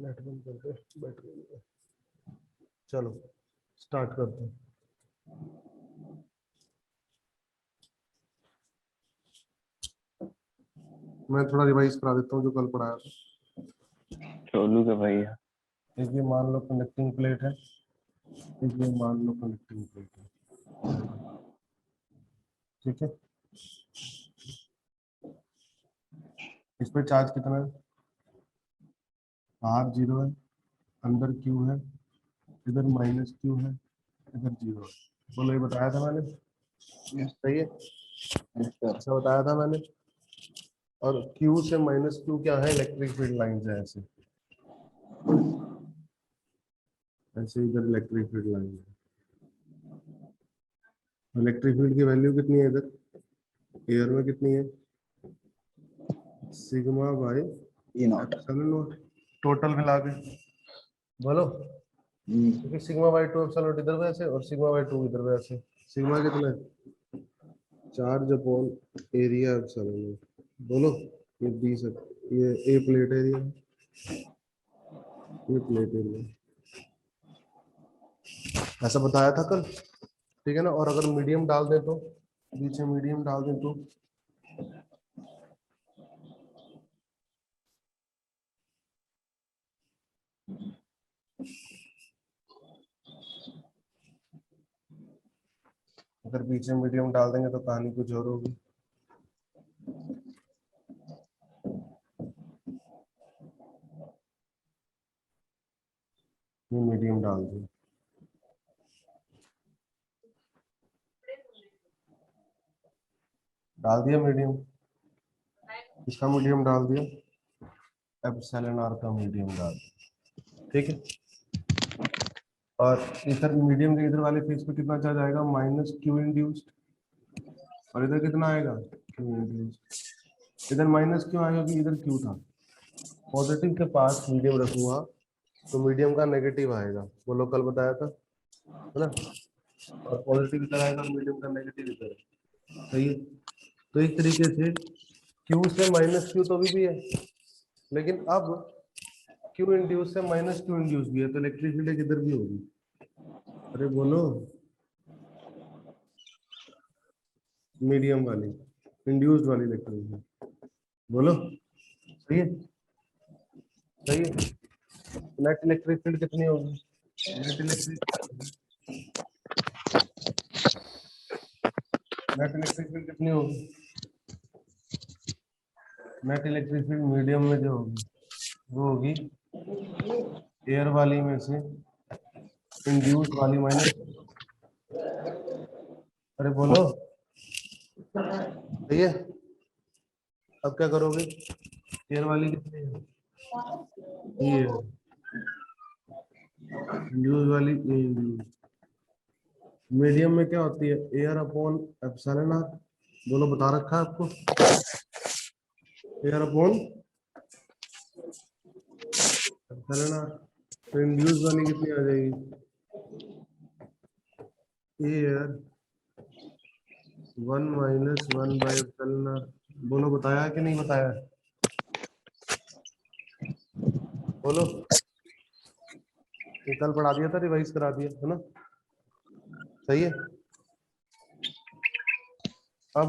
Net बंद करते battery. चलो स्टार्ट करते हैं। मैं थोड़ा रिवाइज करा देता हूँ जो कल पढ़ाया था। चोलू का भैया, एक ये मान लो कनेक्टिंग प्लेट है, एक ये मान लो कनेक्टिंग प्लेट है, ठीक है। इस पर चार्ज कितना है? बाहर 0 है, अंदर Q है, इधर -Q है, इधर 0 है। बोलो ये बताया था मैंने, सही है? ऐसा बताया था मैंने। और Q से -Q क्या है? इलेक्ट्रिक फील्ड लाइंस है। ऐसे ऐसे इधर इलेक्ट्रिक फील्ड लाइन है। इलेक्ट्रिक फील्ड की वैल्यू कितनी है? इधर एयर में कितनी है? Sigma by epsilon not, total मिला के बोलो। क्योंकि सिग्मा बाय 2 एप्सिलॉन नॉट इधर वैसे और सिग्मा बाय 2 इधर वैसे। सिग्मा कितना है? Charge upon area epsilon not. बोलो ये डी सब, ये ए प्लेट एरिया, ये प्लेट एरिया, ऐसा बताया था कल, ठीक है ना। और अगर मीडियम डाल दें तो, बीच में मीडियम डाल दें तो अगर बीच में मीडियम डाल देंगे तो कहानी कुछ और होगी। ये मीडियम डाल दिया, डाल दिया मीडियम, इसका मीडियम डाल दिया, एप्सिलॉन आर का मीडियम डाल दिया, ठीक है। और इधर मीडियम के इधर वाले फेस पे कितना चार्ज आएगा? -Q इंड्यूस्ड, और इधर कितना आएगा? Q induced. इधर -Q आएगा कि इधर Q था। पॉजिटिव के पास मीडियम रखूंगा तो मीडियम का नेगेटिव आएगा। बोलो कल बताया था, है ना। और पॉजिटिव इधर आएगा, मीडियम का नेगेटिव इधर है, सही है। तो एक तरीके से Q से -Q तो भी है, लेकिन अब Q इंड्यूस से -Q इंड्यूस भी है, तो इलेक्ट्रिक फील्ड किधर भी होगी। अरे बोलो, मीडियम वाली इंड्यूस्ड वाली इलेक्ट्रिक फील्ड, बोलो सही है, सही है। नेट इलेक्ट्रिक फील्ड कितनी होगी? नेट इलेक्ट्रिक फील्ड कितनी होगी? नेट इलेक्ट्रिक फील्ड मीडियम में जो होगी वो होगी एयर वाली में से इंड्यूस वाली माइनस। अरे बोलो सही है। अब क्या करोगे? एयर वाली कितनी है? ये इंड्यूस वाली, ये इंड्यूस। मीडियम में क्या होती है? Air upon epsilon R. बोलो बता रखा है आपको, एयर अपॉन एप्सिलॉन आर। तो इंड्यूस वाली कितनी आ जाएगी? Air 1 - 1 by epsilon R. बोलो बताया कि नहीं बताया? बोलो, ये कल पढ़ा दिया था, रिवाइज करा दिया है ना, सही है। अब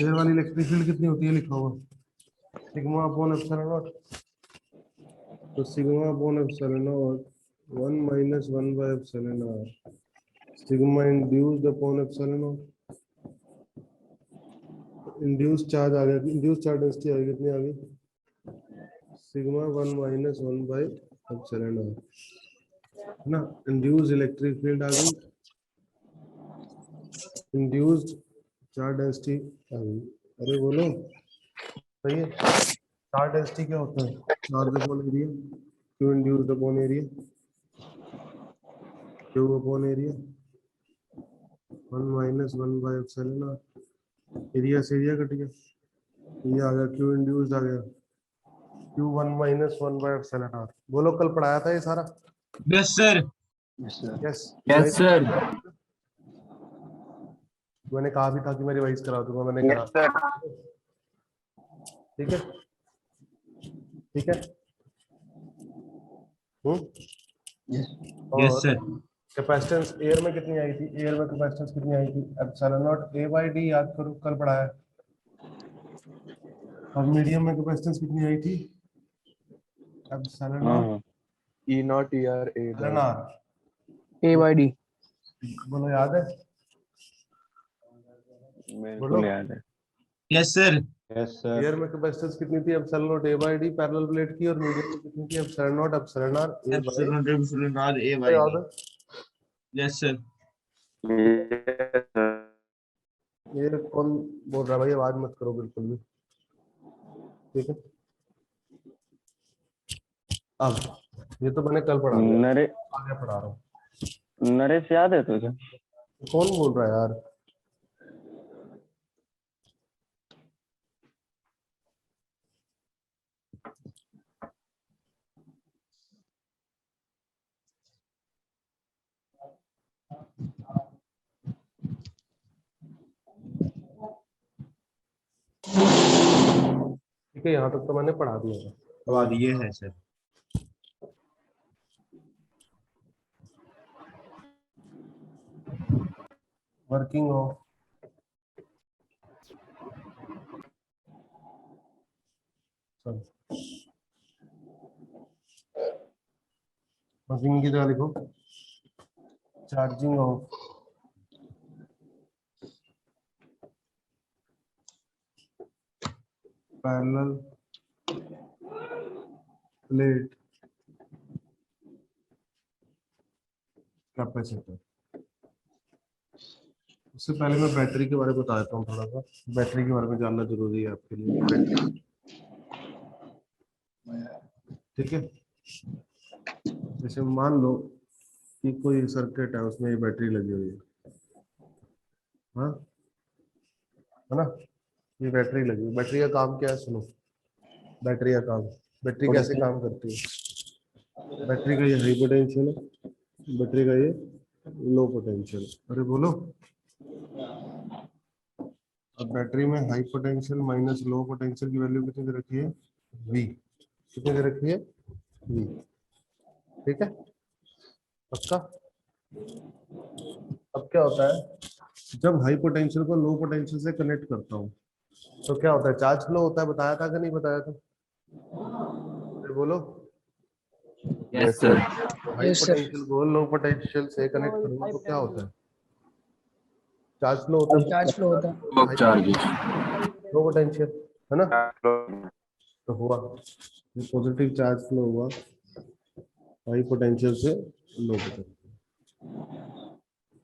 एयर वाली इलेक्ट्रिक फील्ड कितनी होती है? लिखा हुआ सिग्मा अपॉन एप्सिलॉन नॉट। तो sigma upon epsilon not 1 - 1 by epsilon R, sigma induced upon epsilon not. Induce charge आ गया, इंड्यूस चार्ज डेंसिटी आ गई, कितनी आ गई? सिग्मा 1 - 1 बाय एप्सिलॉन आर, है ना। इंड्यूस्ड इलेक्ट्रिक फील्ड आ गई, इंड्यूस्ड चार्ज डेंसिटी आ गई। अरे बोलो सही है। चार्ज डेंसिटी क्या होता है? Charge upon area, Q induced upon area, Q upon area 1 - 1 by epsilon R. Area से एरिया कट गया, ये आ गया क्यू इंड्यूस्ड आ गया क्यू 1 - 1 बाय एप्सिलॉन आर। बोलो कल पढ़ाया था ये सारा? Yes sir. Yes yes sir. मैंने कहा भी था कि मैं रिवाइज करा दूंगा, मैंने करा, ठीक है। ठीक है। Yes, और sir. कैपेसिटेंस एयर में कितनी आई थी? एयर में कैपेसिटेंस कितनी आई थी? Epsilon naught A by D, याद करो कल पढ़ाया। और मीडियम में कैपेसिटेंस कितनी आई थी? एप्सिलॉन हाँ नॉट हाँ E naught ER A N by R. A by D. बोलो याद है? मेरे बोलो। को याद है। Yes, sir. yes sir air में कैपेसिटेंस कितनी थी? Epsilon naught A by D parallel plate की। और मीडियम में कितनी थी? Epsilon naught epsilon R A by. Epsilon R A by याद D. है? Yes, sir. Yes, sir. ये कौन बोल रहा है भाई? आवाज मत करो बिल्कुल भी, ठीक है। अब ये तो मैंने कल पढ़ा दिया, आगे पढ़ा रहा हूँ। नरेश याद है तुझे? कौन बोल रहा है यार? ठीक है, यहाँ तक तो मैंने पढ़ा दिया है। अब और आगे ये है सर। वर्किंग ऑफ वर्किंग की जगह लिखो charging of parallel plate capacitor. उससे पहले मैं बैटरी के बारे में बता देता हूँ थोड़ा सा। बैटरी के बारे में जानना जरूरी है आपके लिए। बैटरी, ठीक है। जैसे मान लो कि कोई सर्किट है, उसमें ये बैटरी लगी हुई है, हाँ, है ना? ये बैटरी लगी हुई। बैटरी का काम क्या है? सुनो, बैटरी का काम, बैटरी कैसे काम करती है? बैटरी का ये हाई पोटेंशियल है, बैटरी का ये लो पोटेंशियल। अरे बोलो। अब बैटरी में high potential minus low potential की वैल्यू कितनी दे रखी है? V। कितनी दे रखी है? V। ठीक है, पक्का? अब क्या होता है, जब हाई पोटेंशियल को लो पोटेंशियल से कनेक्ट करता हूँ तो क्या होता है? चार्ज फ्लो होता है। बताया था कि नहीं बताया था? अरे बोलो। Yes, sir. High Yes, sir. Potential को लो पोटेंशियल से कनेक्ट करूंगा तो क्या होता है? चार्ज फ्लो होता है। Charge flow होता है। Of charges. लो पोटेंशियल, है ना? तो हुआ ये पॉजिटिव चार्ज फ्लो हुआ हाई पोटेंशियल से लो पोटेंशियल।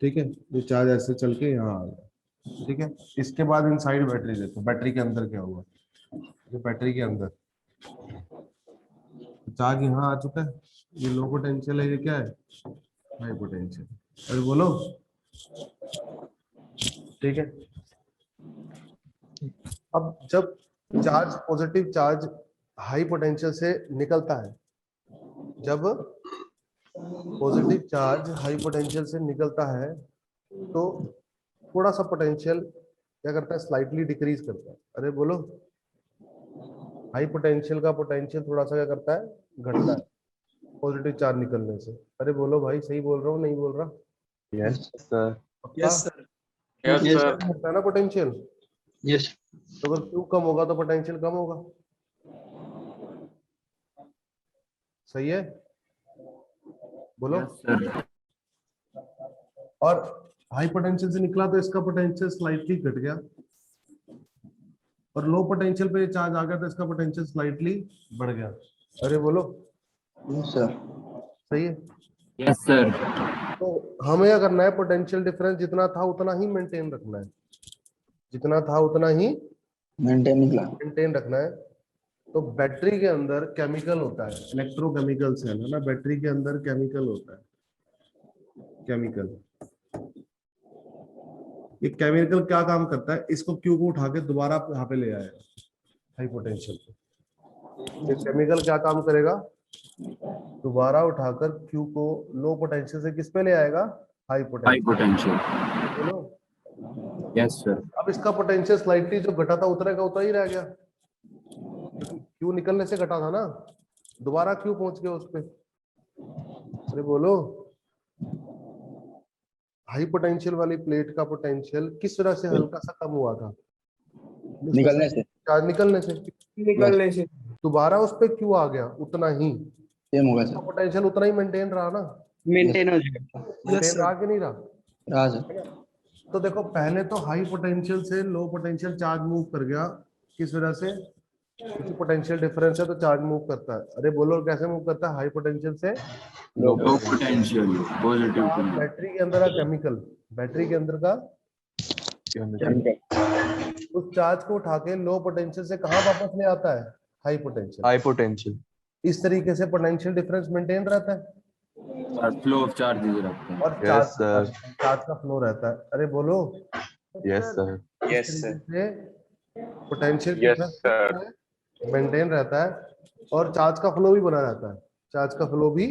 ठीक है, ये चार्ज ऐसे चल के यहाँ आ गया। ठीक है, इसके बाद इनसाइड बैटरी देखो, बैटरी के अंदर क्या हुआ? जो बैटरी के अंदर चार्ज यहाँ आ चुका है, ये लो पोटेंशियल है, ये क्या है? High potential. अरे बोलो। ठीक है, अब जब charge positive charge high potential से निकलता है, जब पॉजिटिव चार्ज हाई पोटेंशियल से निकलता है तो थोड़ा सा पोटेंशियल क्या करता है? स्लाइटली डिक्रीज करता है। अरे बोलो। हाई पोटेंशियल का पोटेंशियल थोड़ा सा क्या करता है? घटता है पॉजिटिव चार्ज निकलने से। अरे बोलो भाई, सही बोल रहा हूँ नहीं बोल रहा? yes sir पक्का? Yes, sir. घटता है ना पोटेंशियल? Yes. तो अगर Q कम होगा तो पोटेंशियल कम होगा। सही है? बोलो। Yes, sir. और हाई पोटेंशियल से निकला तो इसका पोटेंशियल स्लाइटली घट गया, और लो पोटेंशियल पे चार्ज आ गया तो इसका पोटेंशियल स्लाइटली बढ़ गया। अरे बोलो। Yes, sir. सही है? Yes, sir. तो हमें क्या करना है? पोटेंशियल डिफरेंस जितना था उतना ही मेंटेन रखना है, जितना था उतना ही मेंटेन रखना है। तो बैटरी के अंदर केमिकल होता है, इलेक्ट्रोकेमिकल सेल, है ना? बैटरी के अंदर केमिकल होता है, केमिकल। ये केमिकल क्या काम करता है? इसको क्यू को उठा के दोबारा यहाँ पे ले आएगा हाई पोटेंशियल पे। ये केमिकल क्या काम करेगा? दोबारा उठाकर क्यू को लो पोटेंशियल से किस पे ले आएगा? High High potential. potential. बोलो। Yes, sir. अब इसका पोटेंशियल स्लाइटली जो घटा था उतरेगा, उतना ही रह गया। क्यू निकलने से घटा था ना, दोबारा क्यू पहुंच गया उस पे। अरे बोलो, हाई पोटेंशियल वाली प्लेट का पोटेंशियल किस तरह से हल्का सा कम हुआ था? निकलने से। चार्ज निकलने से। निकलने से दोबारा उस पे क्यू आ गया, उतना ही सेम होगा सर। पोटेंशियल उतना ही मेंटेन रहा ना, मेंटेन हो जाएगा। मेंटेन रहा कि नहीं रहा? रहा सर। तो देखो पहले तो हाई पोटेंशियल से लो पोटेंशियल चार्ज मूव कर गया, किस वजह से? क्योंकि पोटेंशियल डिफरेंस है तो चार्ज मूव करता है। अरे बोलो कैसे मूव करता है? हाई पोटेंशियल से लो पोटेंशियल पॉजिटिव आप टू बैटरी के अंदर का केमिकल, बैटरी के अंदर का उस चार्ज को उठा के लो पोटेंशियल से कहाँ वापस ले आता है? High potential. High potential. इस तरीके से पोटेंशियल डिफरेंस मेंटेन रहता है और फ्लो ऑफ चार्ज इधर रखते हैं। और Yes, sir. चार्ज का फ्लो रहता है। अरे बोलो, yes sir. Yes, sir. Potential Yes, sir. Maintain रहता है और चार्ज का फ्लो भी बना रहता है, चार्ज का फ्लो भी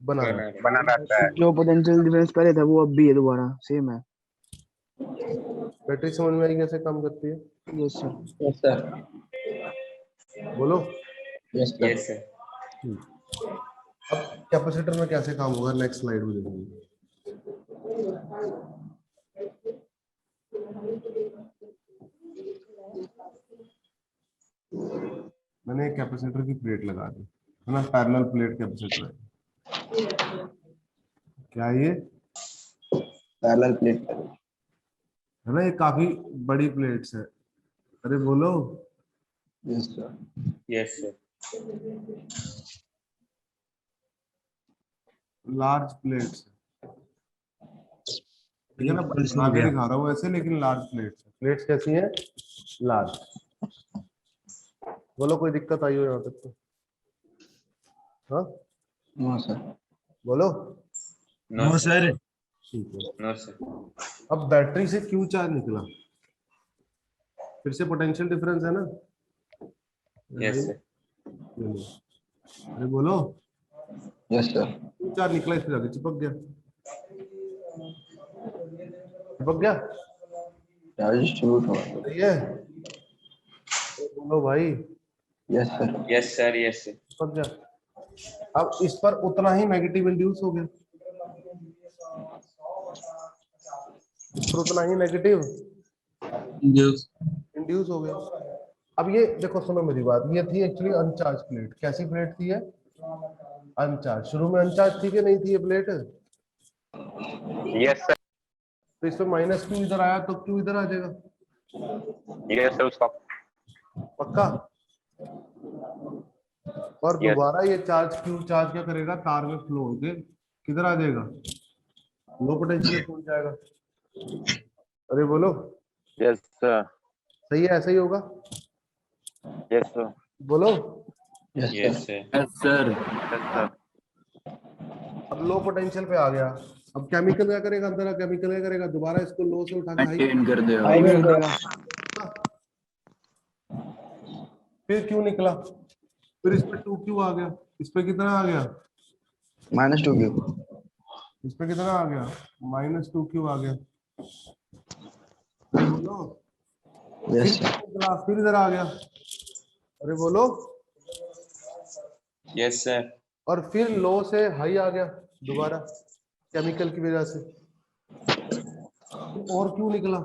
बना रहता है। बना रहता है। जो पोटेंशियल डिफरेंस पहले था वो अब भी है, दोबारा सेम है। बैटरी समझ में आई कैसे काम करती है? Yes sir. Yes sir. बोलो। Yes sir. Yes, sir. अब कैपेसिटर में कैसे काम होगा नेक्स्ट स्लाइड में देखेंगे। मैंने एक कैपेसिटर की प्लेट लगा दी है ना, पैरेलल प्लेट कैपेसिटर है। क्या है ये? पैरेलल प्लेट है ना, ये काफी बड़ी प्लेट्स है। अरे बोलो, yes sir. Yes, sir. Large plates है, ठीक है ना, बना के दिखा रहा हूँ ऐसे, लेकिन लार्ज प्लेट्स है। प्लेट्स कैसी हैं? लार्ज। बोलो कोई दिक्कत आई हो यहाँ तक तो? हाँ नो सर। बोलो। No, sir. ठीक है। No, sir. अब बैटरी से क्यू चार्ज निकला, फिर से पोटेंशियल डिफरेंस है ना? Yes, sir. ये लो। अरे बोलो, यस सर। क्यू चार्ज निकला, इस पे जाके चिपक गया, चिपक गया। चार्ज डिस्ट्रीब्यूट होगा। सही है? अरे बोलो भाई, yes sir. Yes, sir. Yes, sir. चिपक गया। अब इस पर उतना ही नेगेटिव इंड्यूस हो गया, इस पर उतना ही नेगेटिव इंड्यूस हो गया। अब ये देखो, सुनो मेरी बात, ये थी एक्चुअली अनचार्ज प्लेट। कैसी प्लेट थी ये? अनचार्ज। शुरू में अनचार्ज थी कि नहीं थी ये प्लेट? Yes, sir. तो इसमें माइनस क्यू इधर आया तो क्यू इधर आ जाएगा, Yes, sir. उसका पक्का? और Yes. दोबारा ये चार्ज क्यू चार्ज क्या करेगा? तार में फ्लो होके किधर आ जाएगा? लो पोटेंशियल पहुंच जाएगा। अरे बोलो, Yes, sir. सही है? ऐसा ही होगा? Yes, sir. बोलो। Yes Yes, sir. sir. Yes sir. Yes, sir. अब लो पोटेंशियल पे आ गया। अब केमिकल क्या करेगा? अंदर का केमिकल क्या करेगा? दोबारा इसको लो से उठा के हाई मेंटेन कर दे हाई कर देगा। फिर क्यू निकला, फिर इस पे 2Q आ गया, इस पे कितना आ गया? -2 क्यू। इस पे कितना आ गया? -2Q आ गया। अरे बोलो। यस फिर सर। निकला, फिर इधर आ गया। अरे बोलो। Yes, sir. और फिर लो से हाई आ गया दोबारा, केमिकल की वजह से। और क्यों निकला?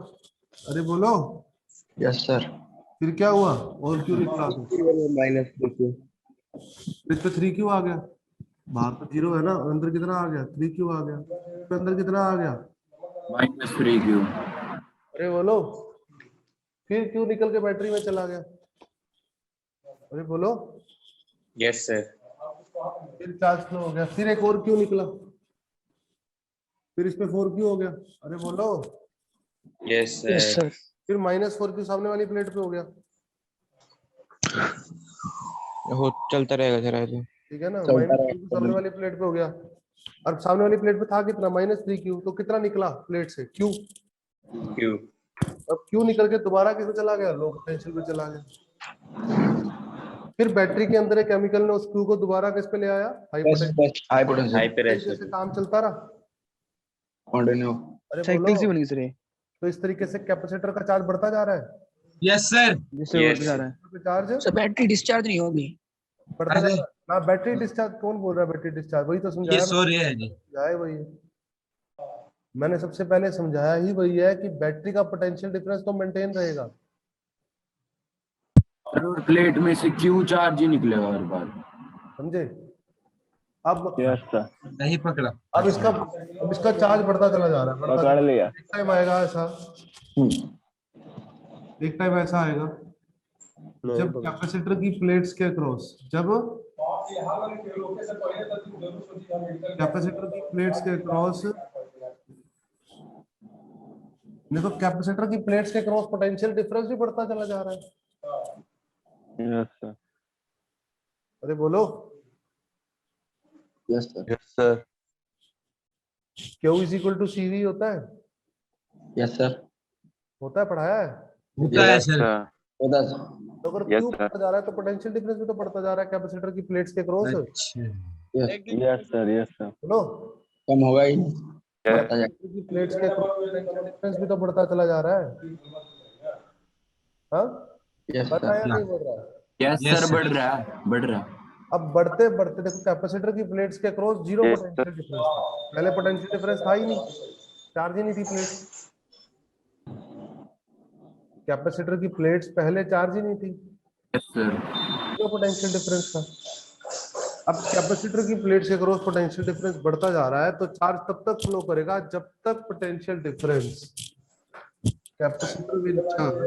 अरे बोलो। Yes sir. फिर क्या हुआ? और क्यों निकला? -2 क्यू। फिर तो 3Q आ गया। बाहर तो 0 है ना, अंदर कितना आ गया? 3Q आ गया। फिर अंदर कितना आ गया? -3Q। अरे बोलो। फिर क्यों निकल के बैटरी में चला गया? अरे बोलो। Yes, sir. फिर चार्ज फ्लो हो गया, फिर एक और क्यों निकला, फिर इस पे 4Q हो गया। अरे बोलो। Yes, sir. Yes sir. फिर -4Q सामने वाली प्लेट पे हो गया, हो चलता रहेगा सर ऐसे। ठीक है ना? चलता -3Q सामने वाली प्लेट पे हो गया। और सामने वाली प्लेट पे था कितना? -3Q। तो कितना निकला प्लेट से? Q। Q. अब Q निकल के दोबारा किस पे चला गया? लो पोटेंशियल पे चला गया। फिर बैटरी के अंदर एक केमिकल ने उस Q को दोबारा किस पे ले आया? High potential. High potential. High pressure. जैसे काम चलता रहा। कंटिन्यू। अरे साइकिल बोलो। सी बनी सर ये। तो इस तरीके से कैपेसिटर का चार्ज बढ़ता जा रहा है। Yes sir. जिससे Yes. बढ़ता जा रहा है। चार्ज सर बैटरी डिस्चार्ज नहीं होगी। बढ़ता जा अरे रहा है ना। बैटरी डिस्चार्ज कौन बोल रहा है? बैटरी डिस्चार्ज वही तो ये समझाया सो रहे हैं जी। समझाया वही है। मैंने सबसे पहले समझाया ही वही है कि बैटरी का पोटेंशियल डिफरेंस तो मेंटेन रहेगा। सर और प्लेट में से क्यों चार्ज ही निकलेगा हर बार। समझे? अब नहीं पकड़ा। अब इसका चार्ज बढ़ता चला जा रहा है, बढ़ता चला लिया। एक टाइम आएगा ऐसा, एक टाइम ऐसा आएगा जब कैपेसिटर की प्लेट्स के अक्रॉस, जब कैपेसिटर की प्लेट्स के अक्रॉस, देखो कैपेसिटर की प्लेट्स के क्रॉस पोटेंशियल डिफरेंस भी बढ़ता चला जा रहा है। Yes sir. अरे बोलो। Yes sir. Yes sir. Q is equal to CV होता है? Yes sir. होता है, पढ़ाया है? होता है Yes, सर। sir. होता है। तो अगर Yes, Q sir. बढ़ता जा रहा है तो पोटेंशियल डिफरेंस भी तो बढ़ता जा रहा है कैपेसिटर की प्लेट्स के क्रॉस। अच्छा यस सर। Yes sir. बोलो। कम होगा ही। Yes. बढ़ता जाएगा। कैपेसिटर की प्लेट्स के क्रॉस पोटेंशियल डिफरेंस भी तो बढ़ता चला जा रहा है। हाँ, यस बढ़ रहा है सर। या नहीं बढ़ रहा है? Yes Yes, sir, sir. बढ़ रहा है, बढ़ रहा है। अब बढ़ते बढ़ते देखो कैपेसिटर की प्लेट्स के cross zero Yes, potential difference था। पहले पोटेंशियल डिफरेंस था ही नहीं, चार्ज ही नहीं थी प्लेट। कैपेसिटर की प्लेट्स पहले चार्ज ही नहीं थी, yes sir. Zero potential difference था। अब कैपेसिटर की प्लेट्स के क्रॉस पोटेंशियल डिफरेंस बढ़ता जा रहा है तो चार्ज तब तक फ्लो करेगा जब तक potential difference capacitor will charge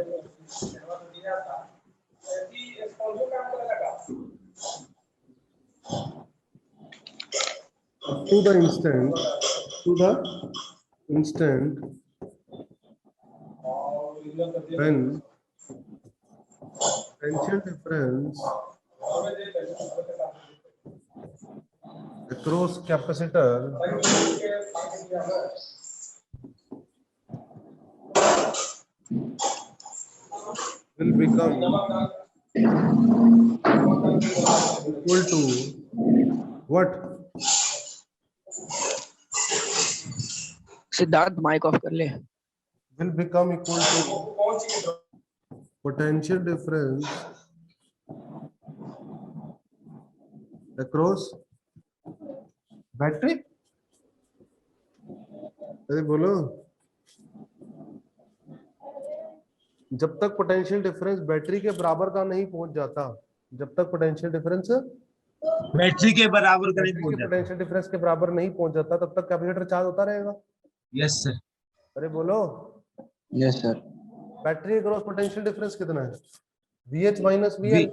to the instant when potential difference across capacitor will become equal to what? Siddharth mike off कर ले। Will become equal to potential difference across battery। अरे बोलो। जब तक पोटेंशियल डिफरेंस बैटरी के बराबर का नहीं पहुंच जाता, जब तक पोटेंशियल डिफरेंस बैटरी के बराबर का नहीं बैटरी पहुंच के जाता। पोटेंशियल डिफरेंस के बराबर नहीं पहुंच जाता तब तक कैपेसिटर चार्ज होता रहेगा। Yes sir. अरे बोलो। Yes sir. बैटरी के क्रॉस पोटेंशियल डिफरेंस कितना है? VH minus VL।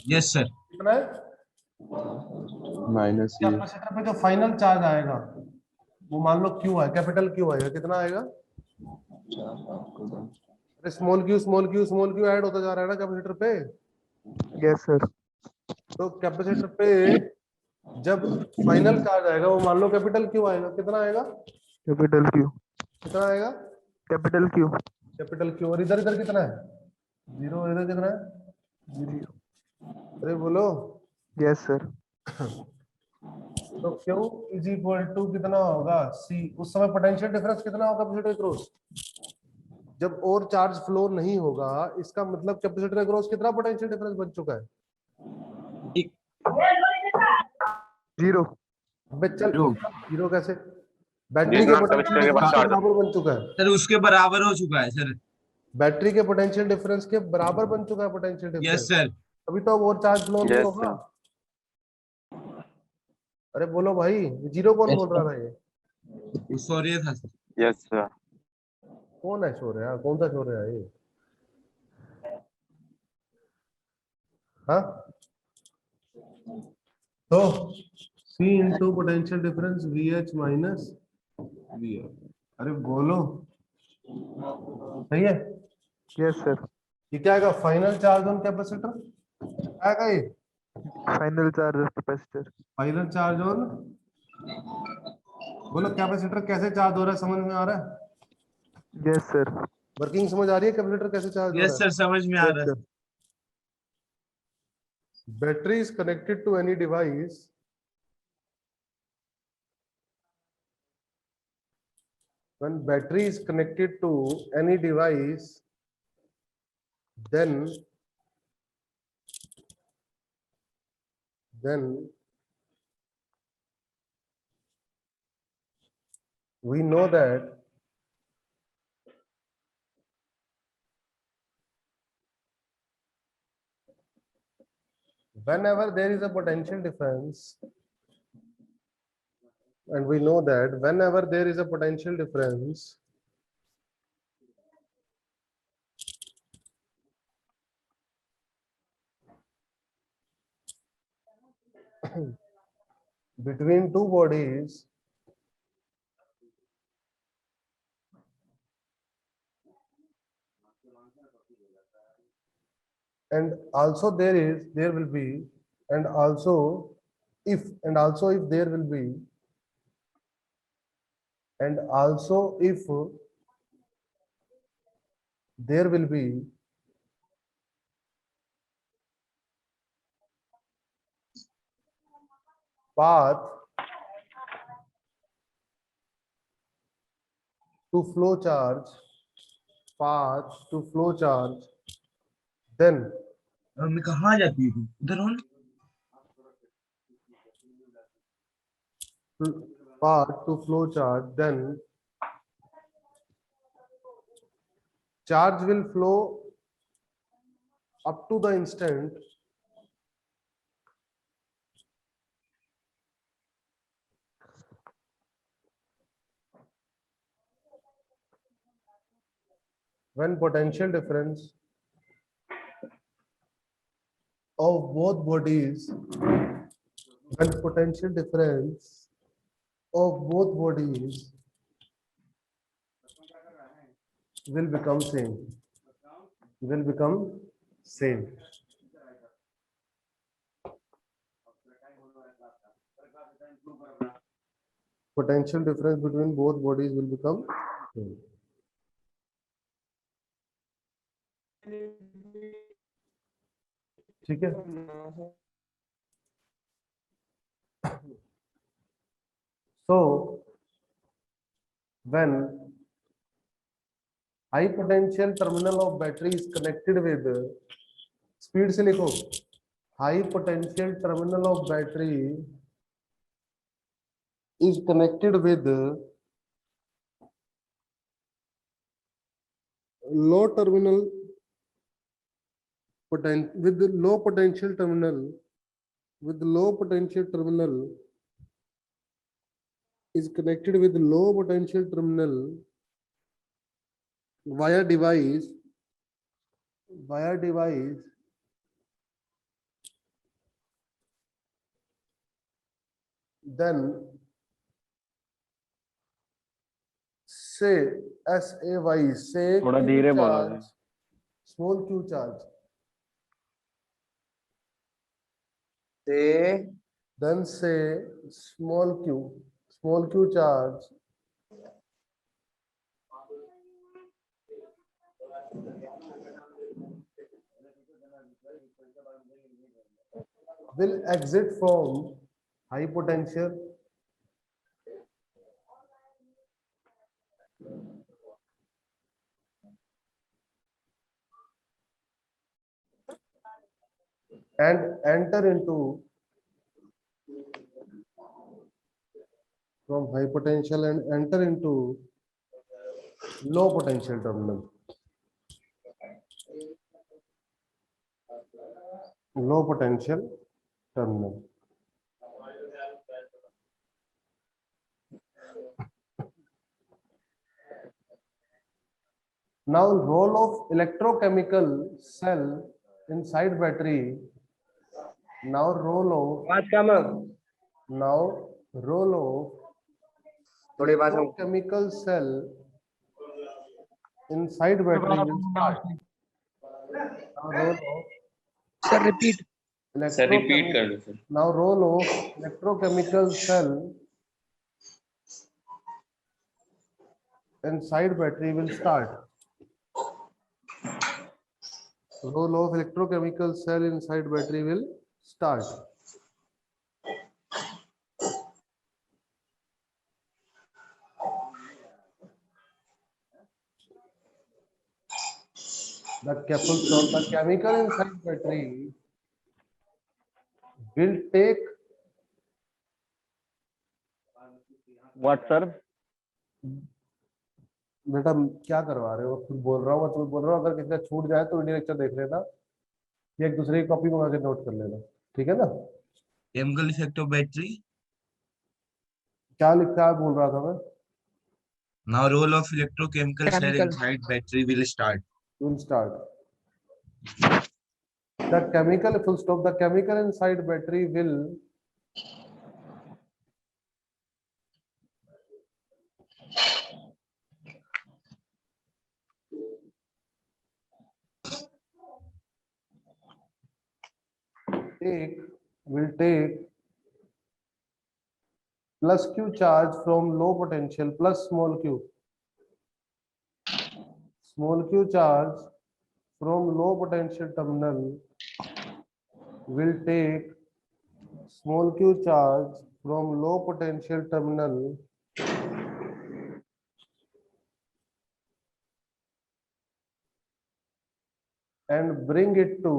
Yes sir. कितना है? माइनस ये। कैपेसिटर पे जो फाइनल चार्ज आएगा वो मान लो Q है, कैपिटल Q आएगा। कितना आएगा? अरे स्मॉल q ऐड होता जा रहा है ना कैपेसिटर पे। Yes sir. तो कैपेसिटर पे जब फाइनल चार्ज आएगा वो मान लो कैपिटल Q आएगा। कितना आएगा? Capital Q. कितना आएगा? Capital Q. Capital Q। और इधर इधर कितना है? जीरो। इधर कितना है? जीरो। अरे बोलो। Yes sir. तो Q इज इक्वल टू कितना होगा? C। उस समय पोटेंशियल डिफरेंस कितना होगा कैपेसिटर क्रॉस? जब और चार्ज फ्लो नहीं होगा इसका मतलब कैपेसिटर क्रॉस कितना पोटेंशियल डिफरेंस बन चुका है? जीरो। अबे चल, जीरो। जीरो कैसे? बैटरी जितना के कैपेसिटर पोटेंशियल के पास डिफरेंस के चार्ज बराबर बन चुका है। सर उसके बराबर हो चुका है सर। बैटरी के पोटेंशियल डिफरेंस के बराबर बन चुका है पोटेंशियल यस डिफरेंस। सर। अभी तो अब और चार्ज फ्लो नहीं Yes, होगा। अरे बोलो भाई, जीरो कौन Yes, बोल रहा था? ये वो सो रहा था सर। Yes, sir. कौन है शोर है? कौन सा शोर है ये? हाँ, तो C into potential difference VH minus VL। अरे बोलो, सही है? Yes sir. ये क्या आएगा? फाइनल चार्ज ऑन कैपेसिटर आएगा ये। Final charge of capacitor. Final charge on, बोलो कैपेसिटर कैसे चार्ज हो रहा है? समझ में आ रहा है? Yes sir. वर्किंग समझ आ रही है? कैपेसिटर कैसे चार्ज हो रहा यस सर, समझ में आ यस रहा है। Sir. Battery is connected to any device when battery is connected to any device then we know that whenever there is a potential difference, and we know that whenever there is a potential difference between two bodies, and also there will be, and also if there will be, and also if there will be path to flow charge, then मैं कहाँ जाती है तू उधर हो ना path to flow charge, then charge will flow up to the instant when potential difference of both bodies will become same. Potential difference between both bodies will become same. ठीक है. So when high potential terminal of battery is connected with, speed से लिखो, high potential terminal of battery is connected with low potential terminal is connected with low potential terminal via device then say SAY, say थोड़ा Q धीरे बोलो charge, small q charge, then say small q charge will exit from high potential and enter into low potential terminal. Low potential terminal. Now role of electrochemical cell inside battery. Now role of electrochemical cell inside battery will start. Now role of Sir, repeat. Sir repeat कर दो sir Now role of electrochemical cell inside battery will start. Role of electrochemical cell inside battery will start. full stop, the chemical inside battery will take What, sir? बेटा क्या करवा रहे हो? खुद बोल रहा हूँ, मैं तुम्हें बोल रहा हूँ, अगर किसी का छूट जाए तो वीडियो लेक्चर देख लेना, या एक दूसरे की कॉपी मंगा के नोट कर लेना, ठीक है ना? Chemical effect of battery. क्या लिखा है बोल रहा था मैं? Now role of electrochemical cell Chemical. inside battery will start. We'll start. The chemical, full stop, the chemical inside battery will take plus q charge from low potential plus small q charge from low potential terminal will take small q charge from low potential terminal and bring it to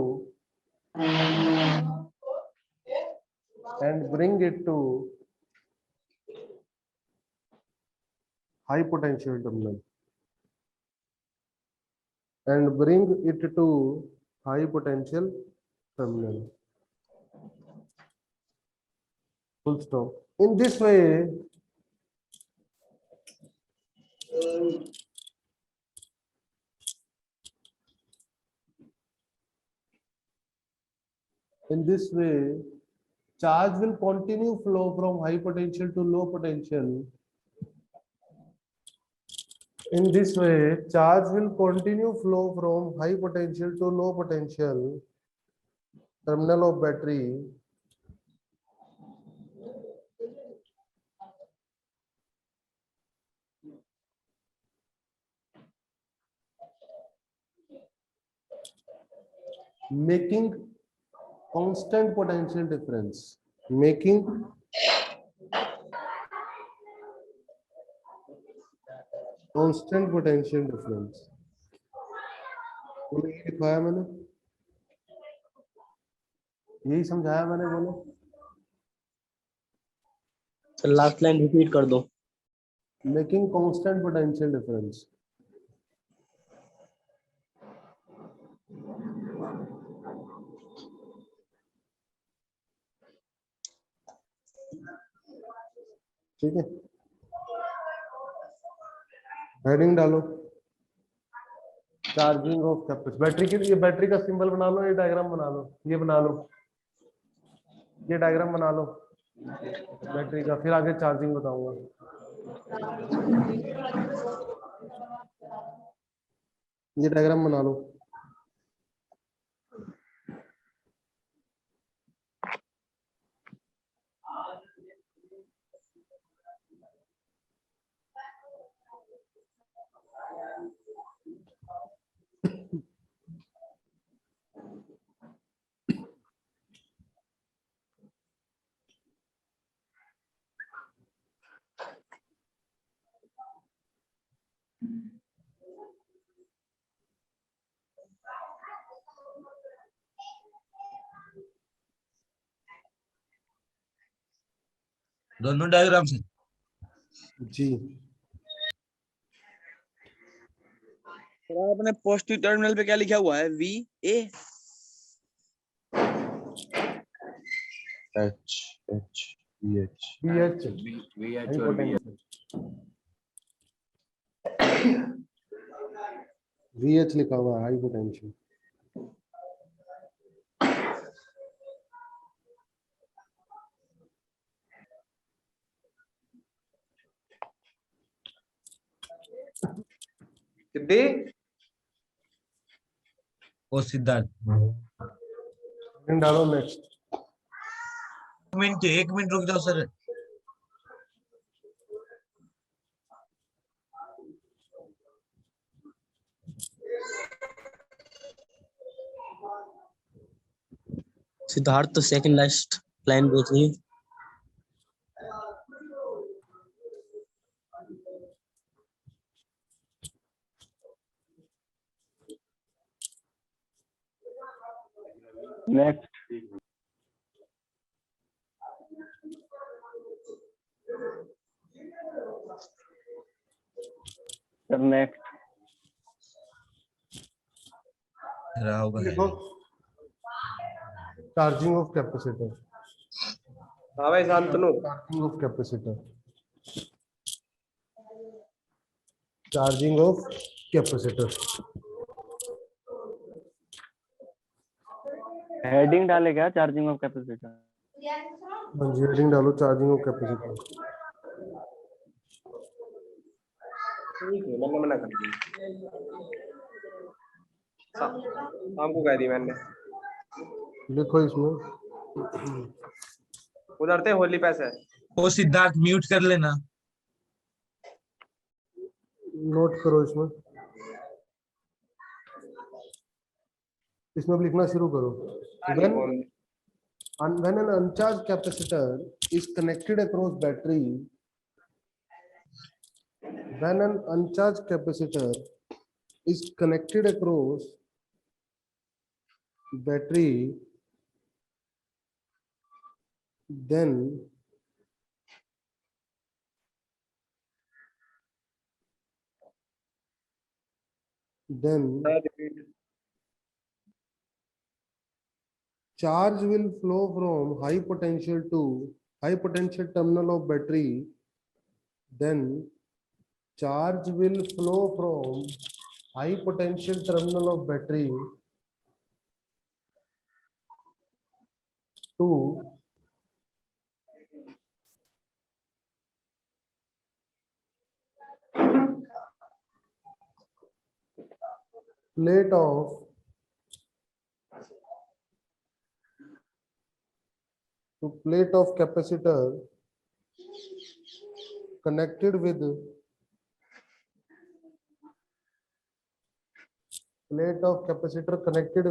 high potential terminal full stop. In this way charge will continue flow from high potential to low potential. In this way, charge will continue flow from high potential to low potential terminal of battery making constant potential difference. यही लिखवाया मैंने, यही समझाया मैंने, बोलो। Last line repeat कर दो। Making constant potential difference. ठीक है, हेडिंग डालो, चार्जिंग ऑफ कैपेसिटर। बैटरी के लिए बैटरी का सिंबल बना लो, ये डायग्राम बना लो, ये बना लो, ये डायग्राम बना लो बैटरी का, फिर आगे चार्जिंग बताऊंगा। ये डायग्राम बना लो। दोनों डायग्राम से जी, आपने पॉजिटिव टर्मिनल पे क्या लिखा हुआ है? V A H H B H VH VH और VH VH लिखा हुआ है, हाई पोटेंशियल। कितनी ओ सिद्धार्थ डालो नेक्स्ट। एक मिनट रुक जाओ सर। सिद्धार्थ तो सेकंड लास्ट लाइन बोल रही है। Next. Sir, next. रहा होगा लिखो चार्जिंग ऑफ कैपेसिटर, हाँ भाई Shantanu, charging of capacitor, charging of capacitor. Heading डाले क्या चार्जिंग ऑफ कैपेसिटर? हाँ जी, हेडिंग डालो चार्जिंग ऑफ कैपेसिटर। ठीक है मैंने मना कर दिया, शाम को कह दी मैंने। लिखो इसमें, उधर थे होली पैसे। ओ सिद्धार्थ म्यूट कर लेना। नोट करो इसमें, इसमें अब लिखना शुरू करो। When an uncharged capacitor is connected across battery, when an uncharged capacitor is connected across battery, then charge will flow from high potential to high potential terminal of battery. Then charge will flow from high potential terminal of battery to plate of capacitor connected with plate of capacitor connected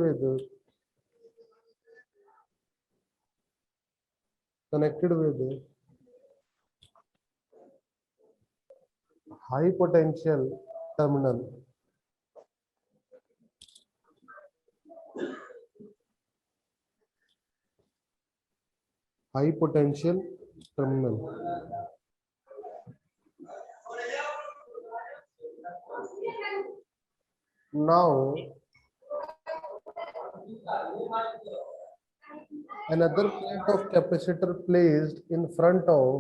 with high potential terminal. High potential terminal. Now another plate of capacitor placed in front of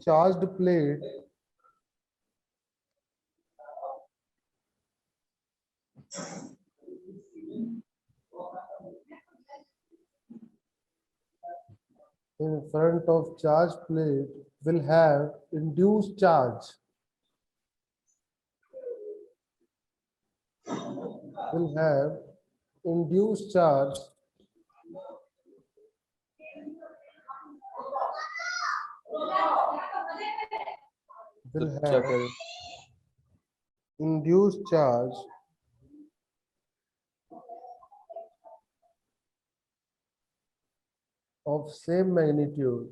charged plate will have induced charge. Will have induced charge of same magnitude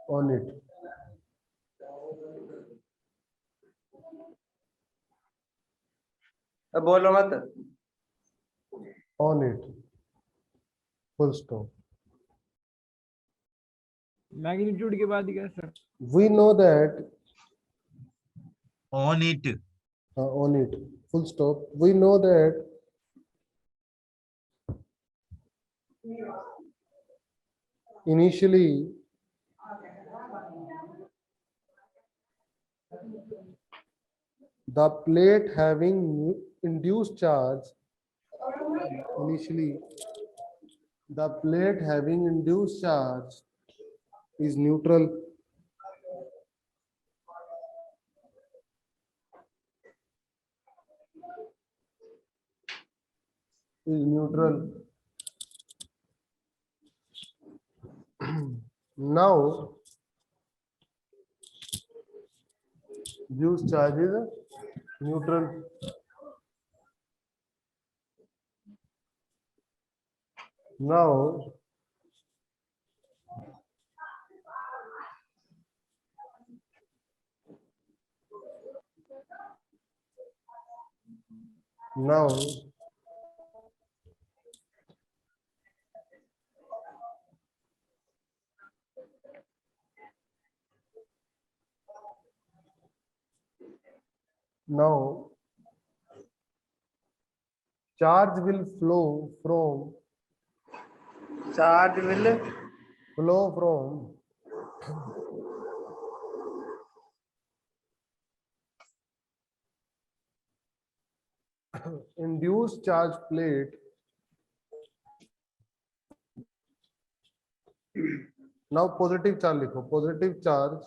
on it. अब बोलो मत। On it. Full stop. Magnitude के बाद क्या sir? We know that On it. on it. Full stop. We know that initially the plate having induced charge is neutral. Now induced charge is neutral. Now now now charge will flow from induced charge plate. Now positive charge लिखो. Positive charge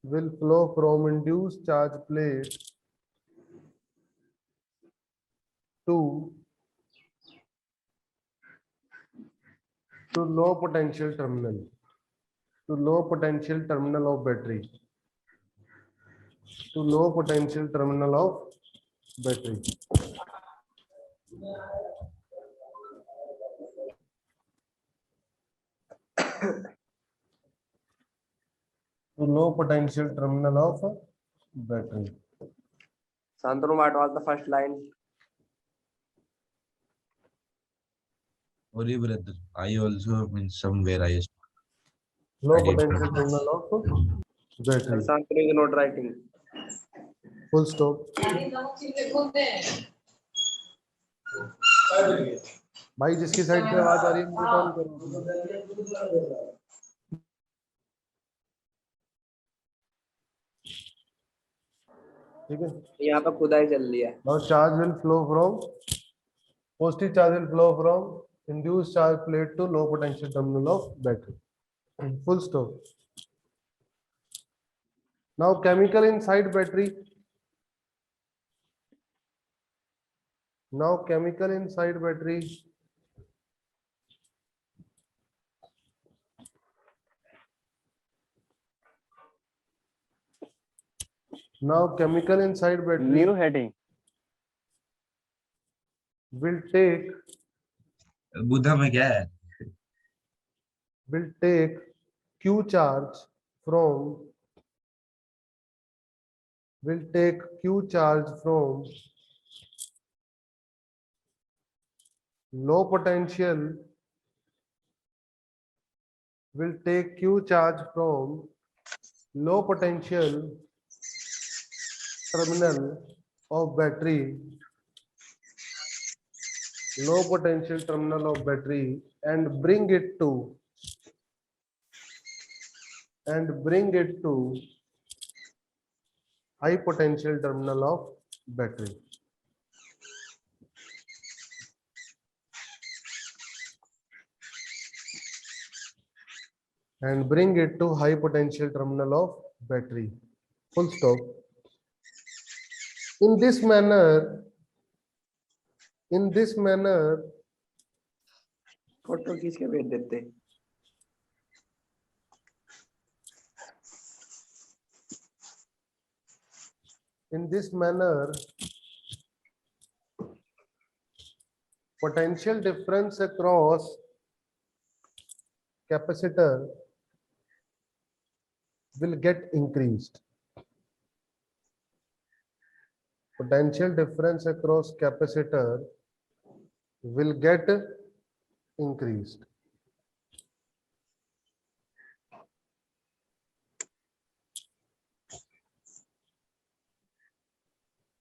will flow from induced charge plate to low potential terminal, to low potential terminal of battery, to low potential terminal of battery. To low potential terminal of battery. Santanu, what was the first line? Sorry, brother. I also mean somewhere I Low I did potential not- terminal of battery. Santanu is not writing. Full stop. भाई जिसकी side पे आवाज आ रही है mute on करो. ठीक है. यहाँ पे खुदाई चल रही है. Now charge will flow from positive charge will flow from induced charge plate to low potential terminal of battery. Full stop. Now chemical inside battery. Now chemical inside battery. Now chemical inside battery New heading. will take बुधा में क्या है? Q charge from low potential terminal of battery, and bring it to high potential terminal of battery. And bring it to high potential terminal of battery. Full stop. In this manner, photo खींच के भेज देते. potential difference across capacitor will get increased. Potential difference across capacitor will get increased.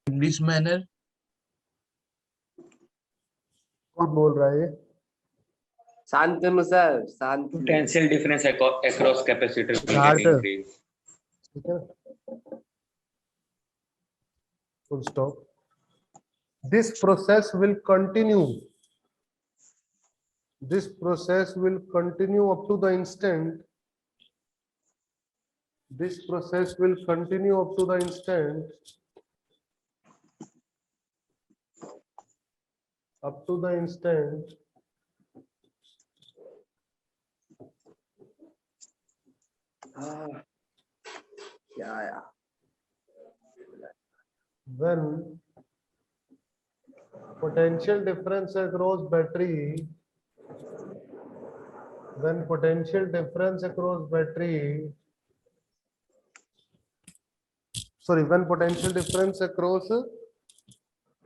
In this manner, कौन बोल रहा है ये? Shantanu sir, Shantanu. Potential difference across capacitor will Start. get increased. ठीक है. Full stop. This process will continue. This process will continue up to the instant. This process will continue up to the instant. Up to the instant Yeah. when potential difference across battery when potential difference across battery, sorry, when potential difference across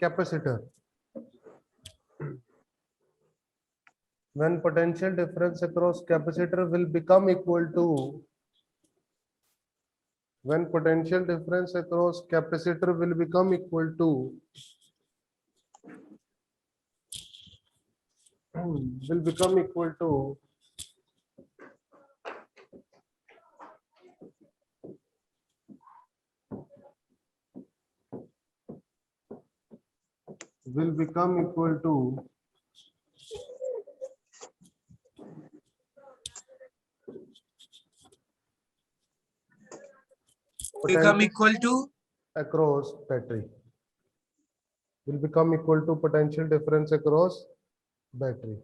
capacitor, when potential difference across capacitor will become equal to, when potential difference across capacitor will become equal to, will become equal to will become equal to become equal to across battery, will become equal to potential difference across battery.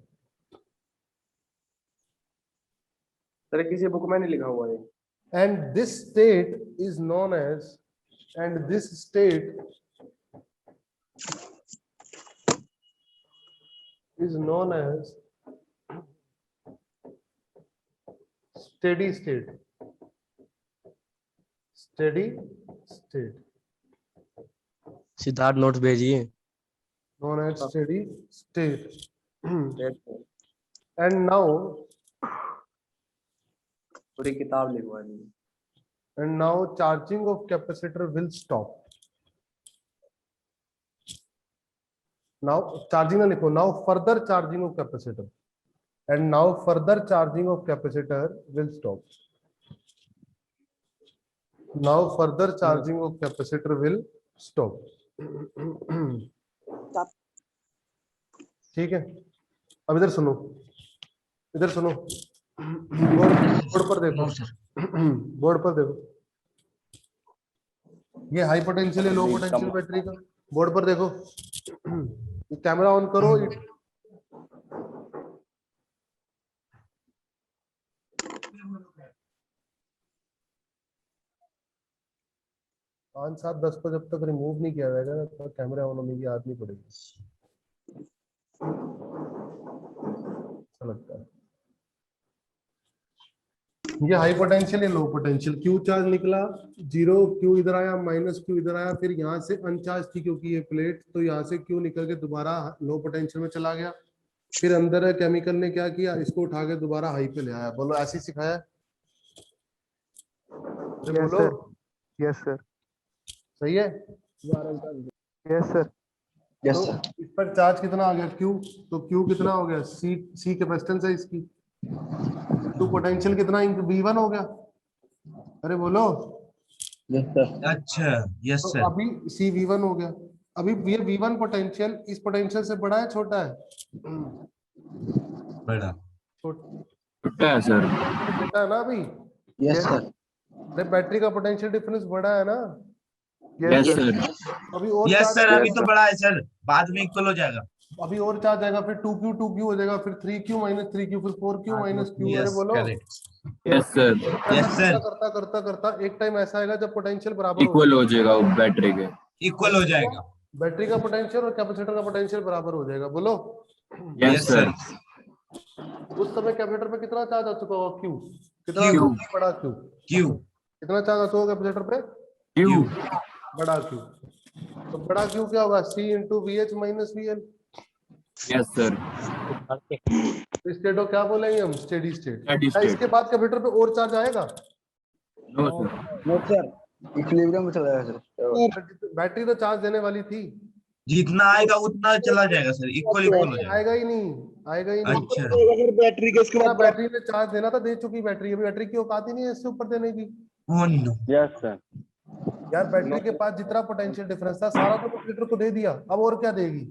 Sir किसी book में नहीं लिखा हुआ है। And this state is known as, and this state is known as steady state. Steady state, Siddharth notes भेजिए। known as steady state. And now, पूरी किताब लिखवा दी। and now charging of capacitor will stop. Now charging na likho, now further charging of capacitor, and now further charging of capacitor will stop. Now further charging of capacitor will stop. ठीक है, अब इधर सुनो, इधर सुनो, board पर देखो, board पर देखो, ये हाई पोटेंशियल है लो पोटेंशियल बैटरी का, बोर्ड पर देखो, कैमरा ऑन करो। 5, 7, 10 को जब तक रिमूव नहीं किया जाएगा ना तो कैमरा ऑन होने की आदत नहीं पड़ेगी, अच्छा लगता है। ये हाई पोटेंशियल है लो पोटेंशियल, क्यू चार्ज निकला 0, क्यू इधर आया माइनस क्यू इधर आया, फिर यहाँ से अनचार्ज थी क्योंकि ये प्लेट, तो यहाँ से क्यू निकल के दोबारा लो पोटेंशियल में चला गया, फिर अंदर केमिकल ने क्या किया, इसको उठा के दोबारा हाई पे ले आया। बोलो ऐसे ही सिखाया? बोलो यस सर। सही है? Yes sir. तो इस पर चार्ज कितना आ गया क्यू, तो क्यू कितना हो गया, सी कैपेसिटेंस है इसकी, तो पोटेंशियल कितना V1 हो गया। अरे बोलो। अच्छा यस तो सर। अभी सी V1 हो गया, अभी ये V1 पोटेंशियल इस पोटेंशियल से बड़ा है छोटा है? बड़ा। छोटा है सर, छोटा है ना अभी। Yes sir. अरे बैटरी का पोटेंशियल डिफरेंस बड़ा है ना। Yes sir. अभी और यस चार्ज सर, अभी तो बड़ा है सर, बाद में इक्वल हो जाएगा। अभी और चार्ज आएगा, फिर 2Q हो जाएगा, फिर 3Q माइनस 3Q, फिर 4Q माइनस Q। अरे बोलो। Yes sir. यस सर, करता करता करता एक टाइम ऐसा आएगा जब पोटेंशियल बराबर इक्वल हो जाएगा वो बैटरी के, इक्वल हो जाएगा। बैटरी का पोटेंशियल और कैपेसिटर का पोटेंशियल बराबर हो जाएगा। बोलो। Yes sir. उस समय कैपेसिटर पे कितना चार्ज आ चुका होगा, Q कितना, Q। बड़ा Q। क्यू कितना चार्ज आ चुका होगा कैपेसिटर पे, क्यू। बड़ा Q। तो बड़ा Q क्या होगा, C into VH minus VL। Yes sir. State को क्या बोलेंगे हम, स्टेडी स्टेट। Steady state। इसके बाद कैपेसिटर पे और चार्ज आएगा? No sir. इक्विलिब्रियम में चला गया सर। बैटरी तो चार्ज देने वाली थी, जितना आएगा उतना चला जाएगा सर, इक्वल इक्वल हो जाएगा। आएगा ही नहीं, आएगा ही नहीं। अच्छा अगर बैटरी के इसके बाद बैटरी ने चार्ज देना था, दे चुकी बैटरी, अभी बैटरी की औकात ही नहीं है इससे ऊपर देने की। Oh, no। Yes sir. यार बैटरी के पास जितना पोटेंशियल डिफरेंस था सारा तो कैपेसिटर को दे दिया, अब और क्या देगी।